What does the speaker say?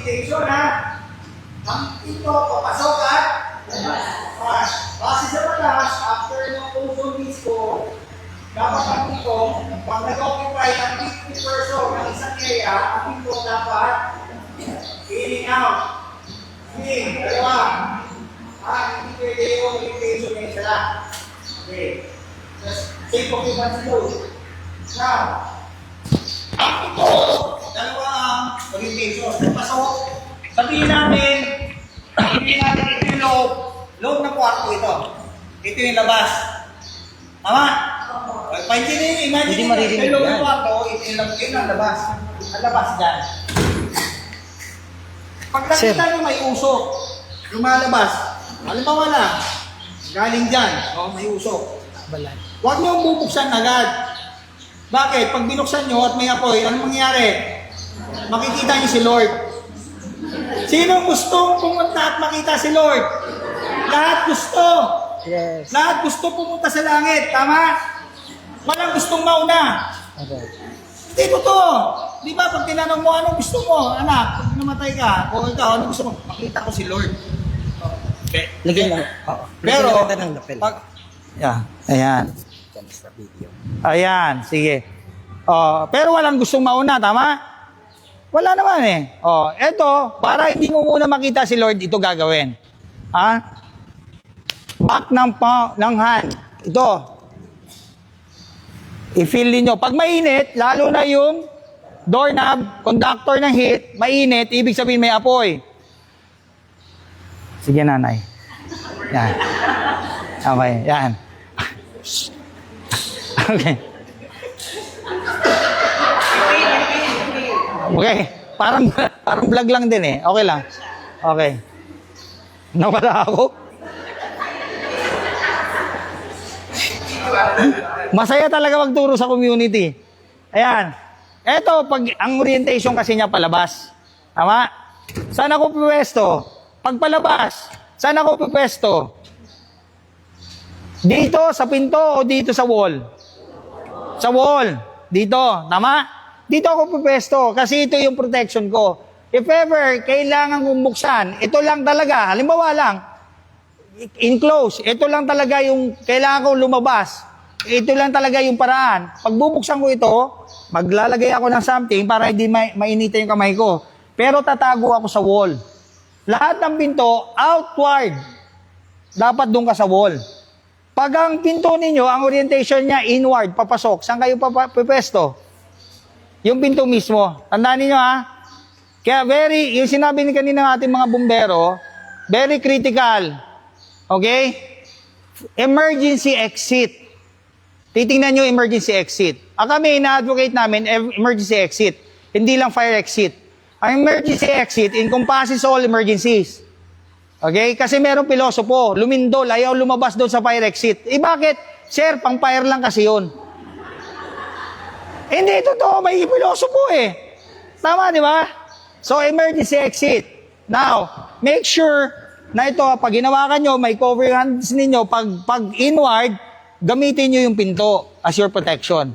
orientation ha. Ang pinto, papasok at labas. Base sa batas, after ng puso disco, dapat ang pinto, pag nag-occupy ng 50% ng isang area, ang pinto dapat in out. Sige, dalawa. Hindi pwede yung orientation na isa lang. Okay. Just take occupancy load. Now, ito, dalawa ang orientation. Pasok, sabihin natin ito yung loob ng kwarto ito. Ito yung labas. Tama? Imagine yung loob ng kwarto, ito yung labas. Ang labas dyan. Pag nakita nyo may usok, lumalabas, halimbawa lang, galing dyan, may usok. Huwag nyo bubuksan agad. Bakit? Pag binuksan nyo at may apoy, anong mangyayari? Makikita nyo si Lord. Sino gustong pumunta at makita si Lord? Lahat gusto. Yes. Lahat gusto pumunta sa langit. Tama? Walang gustong mauna. Okay. Hindi totoo. Di ba pag tinanong mo, anong gusto mo? Anak, pag namatay ka, o ikaw, anong gusto mo? Makita ko si Lord. Okay. Lagyan lang. Oo. Pero, Lagyan natin ng lapel. Yeah, ayan. Sa video. Ayan, sige. Pero walang gustong mauna, tama? Wala naman eh. Eto, para hindi mo muna makita si Lord, ito gagawin. Back ng hand. Ito. I-feel ninyo. Pag mainit, lalo na yung doorknob, conductor ng heat, mainit, ibig sabihin may apoy. Sige, nanay. Yan. Okay, yan. Okay. Okay. Parang vlog lang din eh. Okay lang. Okay. Nawala ako. Masaya talaga magturo sa community. Ayan. Eto, pag ang orientation kasi niya palabas. Tama? Saan ako pupwesto? Pag palabas, saan ako pupwesto? Dito sa pinto o dito sa wall? Sa wall. Dito. Tama? Dito ako pupwesto kasi ito yung protection ko. If ever, kailangan kong buksan, ito lang talaga, halimbawa lang, enclose, ito lang talaga yung kailangan kong lumabas. Ito lang talaga yung paraan. Pag bubuksan ko ito, maglalagay ako ng something para hindi mainita yung kamay ko. Pero tatago ako sa wall. Lahat ng pinto, outward. Dapat doon ka sa wall. Pag ang pinto ninyo, ang orientation niya inward, papasok, saan kayo pwesto? Yung pinto mismo. Tandaan niyo ha. Kaya yung sinabi ni kanina ng ating mga bumbero, very critical. Okay? Emergency exit. Titingnan nyo emergency exit. Kami, ina-advocate namin, emergency exit. Hindi lang fire exit. Ang emergency exit encompasses all emergencies. Okay? Kasi merong pilosopo, lumindol, ayaw lumabas doon sa fire exit. Bakit? Sir, pang fire lang kasi yun. Hindi, totoo, may pilosopo eh. Tama, di ba? So, emergency exit. Now, make sure na ito, pag hinawakan nyo, may cover hands ninyo, pag inward, gamitin nyo yung pinto as your protection.